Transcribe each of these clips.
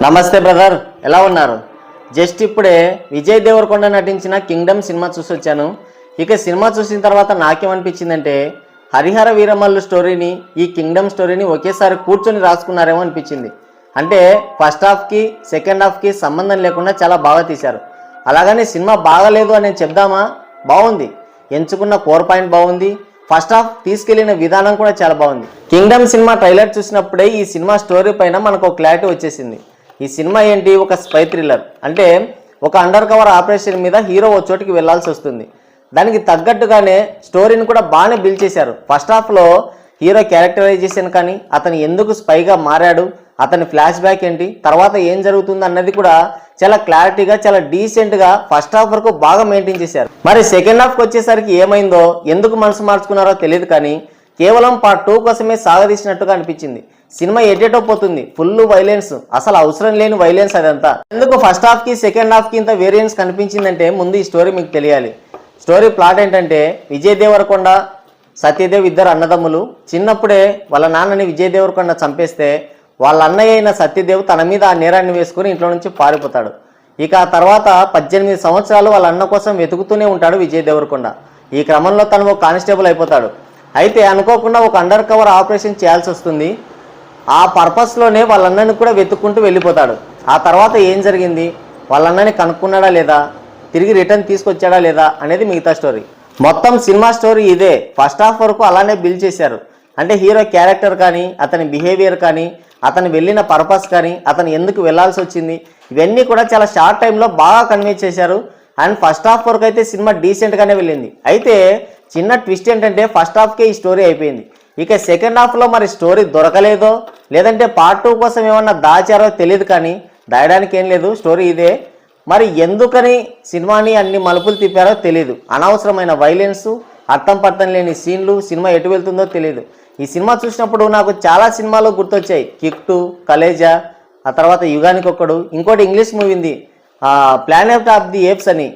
నమస్తే బ్రదర్, ఎలా ఉన్నారు? జస్ట్ ఇప్పుడే విజయ్ దేవరకొండ నటించిన కింగ్డమ్ సినిమా చూసి వచ్చాను. ఇక సినిమా చూసిన తర్వాత నాకేమనిపించిందంటే హరిహర వీరమల్లు స్టోరీని ఈ కింగ్డమ్ స్టోరీని ఒకేసారి కూర్చొని రాసుకున్నారేమో అనిపించింది. అంటే ఫస్ట్ హాఫ్కి సెకండ్ హాఫ్కి సంబంధం లేకుండా చాలా బాగా తీశారు. అలాగని సినిమా బాగలేదు అని చెప్దామా? బాగుంది. ఎంచుకున్న కోర్ పాయింట్ బాగుంది. ఫస్ట్ హాఫ్ తీసుకెళ్లిన విధానం కూడా చాలా బాగుంది. కింగ్డమ్ సినిమా ట్రైలర్ చూసినప్పుడే ఈ సినిమా స్టోరీ పైన మనకు ఒక క్లారిటీ వచ్చేసింది. ఈ సినిమా ఏంటి? ఒక స్పై థ్రిల్లర్. అంటే ఒక అండర్ కవర్ ఆపరేషన్ మీద హీరో ఓ చోటికి వెళ్లాల్సి వస్తుంది. దానికి తగ్గట్టుగానే స్టోరీని కూడా బాగానే బిల్డ్ చేశారు. ఫస్ట్ హాఫ్లో హీరో క్యారెక్టరైజేషన్ కానీ, అతను ఎందుకు స్పైగా మారాడు, అతని ఫ్లాష్ బ్యాక్ ఏంటి, తర్వాత ఏం జరుగుతుంది అన్నది కూడా చాలా క్లారిటీగా, చాలా డీసెంట్గా ఫస్ట్ హాఫ్ వరకు బాగా మెయింటైన్ చేశారు. మరి సెకండ్ హాఫ్కి వచ్చేసరికి ఏమైందో, ఎందుకు మనసు మార్చుకున్నారో తెలియదు కానీ కేవలం పార్ట్ 2 కోసమే సాగదీసినట్టుగా అనిపించింది. సినిమా ఎటేటో పోతుంది. ఫుల్ వైలెన్స్, అసలు అవసరం లేని వైలెన్స్ అదంతా. ఎందుకు ఫస్ట్ హాఫ్కి సెకండ్ హాఫ్కి ఇంత వేరియన్స్ కనిపించిందంటే ముందు ఈ స్టోరీ మీకు తెలియాలి. స్టోరీ ప్లాట్ ఏంటంటే విజయ్ దేవరకొండ, సత్యదేవ్ ఇద్దరు అన్నదమ్ములు. చిన్నప్పుడే వాళ్ళ నాన్నని విజయ్ దేవరకొండ చంపేస్తే వాళ్ళ అన్నయ్య అయిన సత్యదేవ్ తన మీద ఆ నేరాన్ని వేసుకుని ఇంట్లో నుంచి పారిపోతాడు. ఇక ఆ తర్వాత 18 సంవత్సరాలు వాళ్ళ అన్న కోసం వెతుకుతూనే ఉంటాడు విజయ్ దేవరకొండ. ఈ క్రమంలో తను ఒక కానిస్టేబుల్ అయిపోతాడు. అయితే అనుకోకుండా ఒక అండర్ కవర్ ఆపరేషన్ చేయాల్సి వస్తుంది. ఆ పర్పస్లోనే వాళ్ళ అన్నని కూడా వెతుక్కుంటూ వెళ్ళిపోతాడు. ఆ తర్వాత ఏం జరిగింది, వాళ్ళ అన్నని కనుక్కున్నాడా లేదా, తిరిగి రిటర్న్ తీసుకొచ్చాడా లేదా అనేది మిగతా స్టోరీ. మొత్తం సినిమా స్టోరీ ఇదే. ఫస్ట్ హాఫ్ వరకు అలానే బిల్డ్ చేశారు. అంటే హీరో క్యారెక్టర్ కానీ, అతని బిహేవియర్ కానీ, అతను వెళ్ళిన పర్పస్ కానీ, అతను ఎందుకు వెళ్లాల్సి వచ్చింది, ఇవన్నీ కూడా చాలా షార్ట్ టైంలో బాగా కన్వే చేశారు. అండ్ ఫస్ట్ హాఫ్ వరకు అయితే సినిమా డీసెంట్గానే వెళ్ళింది. అయితే చిన్న ట్విస్ట్ ఏంటంటే ఫస్ట్ హాఫ్కే ఈ స్టోరీ అయిపోయింది. ఇక సెకండ్ హాఫ్లో మరి స్టోరీ దొరకలేదో, లేదంటే పార్ట్ 2 కోసం ఏమన్నా దాచారో తెలియదు. కానీ దాయడానికి ఏం లేదు, స్టోరీ ఇదే. మరి ఎందుకని సినిమాని అన్ని మలుపులు తిప్పారో తెలియదు. అనవసరమైన వైలెన్స్, అర్థం పర్థం లేని సీన్లు, సినిమా ఎటు వెళ్తుందో తెలియదు. ఈ సినిమా చూసినప్పుడు నాకు చాలా సినిమాలు గుర్తొచ్చాయి. కిక్ 2, కలేజా, ఆ తర్వాత యుగానికి ఒక్కడు, ఇంకోటి ఇంగ్లీష్ మూవీ ఉంది ప్లానెట్ ఆఫ్ ది ఏప్స్ అని,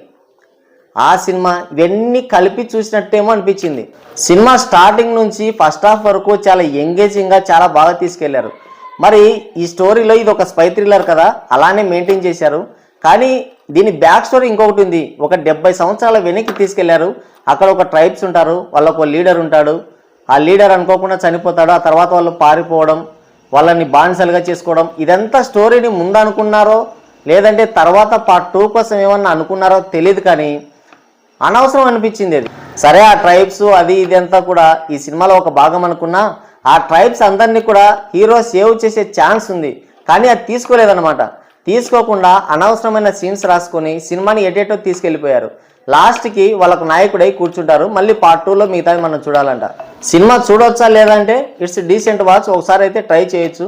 ఆ సినిమా. ఇవన్నీ కలిపి చూసినట్టేమో అనిపించింది. సినిమా స్టార్టింగ్ నుంచి ఫస్ట్ హాఫ్ వరకు చాలా ఎంగేజింగ్గా చాలా బాగా తీసుకెళ్లారు. మరి ఈ స్టోరీలో ఇది ఒక స్పై థ్రిల్లర్ కదా, అలానే మెయింటైన్ చేశారు. కానీ దీని బ్యాక్ స్టోరీ ఇంకొకటి ఉంది. ఒక 70 సంవత్సరాల వెనక్కి తీసుకెళ్లారు. అక్కడ ఒక ట్రైబ్స్ ఉంటారు, వాళ్ళకు ఒక లీడర్ ఉంటాడు. ఆ లీడర్ అనుకోకుండా చనిపోతాడు. ఆ తర్వాత వాళ్ళు పారిపోవడం, వాళ్ళని బానిసలుగా చేసుకోవడం, ఇదంతా స్టోరీని ముందు అనుకున్నారో లేదంటే తర్వాత పార్ట్ 2 కోసం ఏమన్నా అనుకున్నారో తెలియదు. కానీ అనవసరం అనిపించింది అది. సరే, ఆ ట్రైబ్స్ అది ఇది అంతా కూడా ఈ సినిమాలో ఒక భాగం అనుకున్నా, ఆ ట్రైబ్స్ అందరినీ కూడా హీరో సేవ్ చేసే ఛాన్స్ ఉంది. కానీ అది తీసుకోలేదన్నమాట. తీసుకోకుండా అనవసరమైన సీన్స్ రాసుకొని సినిమాని ఎటేటో తీసుకెళ్ళిపోయారు. లాస్ట్కి వాళ్ళకు నాయకుడై కూర్చుంటారు. మళ్ళీ పార్ట్ 2లో మిగతాది మనం చూడాలంట. సినిమా చూడవచ్చా లేదంటే ఇట్స్ డీసెంట్ వాచ్, ఒకసారి అయితే ట్రై చేయొచ్చు.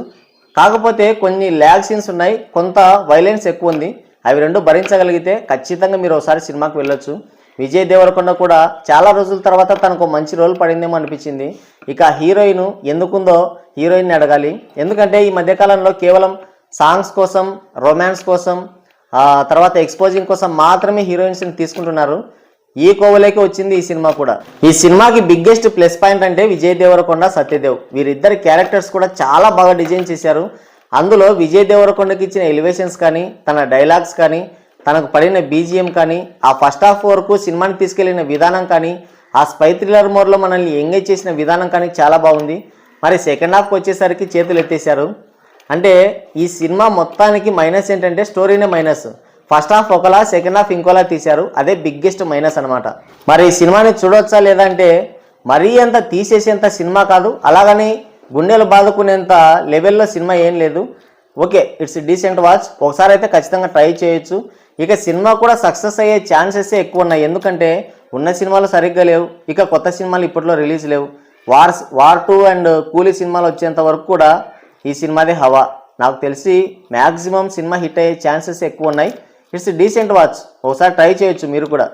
కాకపోతే కొన్ని ల్యాగ్ సీన్స్ ఉన్నాయి, కొంత వైలెన్స్ ఎక్కువ ఉంది. అవి రెండు భరించగలిగితే ఖచ్చితంగా మీరు ఒకసారి సినిమాకి వెళ్ళొచ్చు. విజయ్ దేవరకొండ కూడా చాలా రోజుల తర్వాత తనకు మంచి రోల్ పడిందేమో అనిపించింది. ఇక హీరోయిన్ ఎందుకుందో హీరోయిన్ని అడగాలి. ఎందుకంటే ఈ మధ్యకాలంలో కేవలం సాంగ్స్ కోసం, రొమాన్స్ కోసం, తర్వాత ఎక్స్పోజింగ్ కోసం మాత్రమే హీరోయిన్స్ని తీసుకుంటున్నారు. ఈ కోవలేకే వచ్చింది ఈ సినిమా కూడా. ఈ సినిమాకి బిగ్గెస్ట్ ప్లస్ పాయింట్ అంటే విజయ్ దేవరకొండ, సత్యదేవ్, వీరిద్దరి క్యారెక్టర్స్ కూడా చాలా బాగా డిజైన్ చేశారు. అందులో విజయ్ దేవరకొండకి ఇచ్చిన ఎలివేషన్స్ కానీ, తన డైలాగ్స్ కానీ, తనకు పడిన బీజిఎం కానీ, ఆ ఫస్ట్ హాఫ్ వరకు సినిమాని తీసుకెళ్లిన విధానం కానీ, ఆ స్పై థ్రిల్లర్ మోడ్లో మనల్ని ఎంగేజ్ చేసిన విధానం కానీ చాలా బాగుంది. మరి సెకండ్ హాఫ్కి వచ్చేసరికి చేతులు ఎత్తేశారు. అంటే ఈ సినిమా మొత్తానికి మైనస్ ఏంటంటే స్టోరీనే మైనస్. ఫస్ట్ హాఫ్ ఒకలా, సెకండ్ హాఫ్ ఇంకోలా తీశారు. అదే బిగ్గెస్ట్ మైనస్ అనమాట. మరి ఈ సినిమాని చూడొచ్చా లేదంటే మరీ అంత తీసేసేంత సినిమా కాదు, అలాగని గుండెలు బాదుకునేంత లెవెల్లో సినిమా ఏం లేదు. Okay, it's decent watch. ఒకసారి అయితే ఖచ్చితంగా ట్రై చేయొచ్చు. ఇక సినిమా కూడా సక్సెస్ అయ్యే ఛాన్సెస్ ఎక్కువ ఉన్నాయి. ఎందుకంటే ఉన్న సినిమాలు సరిగ్గా లేవు, ఇక కొత్త సినిమాలు ఇప్పట్లో రిలీజ్ లేవు. వార్ 2 అండ్ కూలీ సినిమాలు వచ్చేంత వరకు కూడా ఈ సినిమాదే హవా. నాకు తెలిసి మ్యాక్సిమం సినిమా హిట్ అయ్యే ఛాన్సెస్ ఎక్కువ ఉన్నాయి. ఇట్స్ డీసెంట్ వాచ్, ఒకసారి ట్రై చేయొచ్చు మీరు కూడా.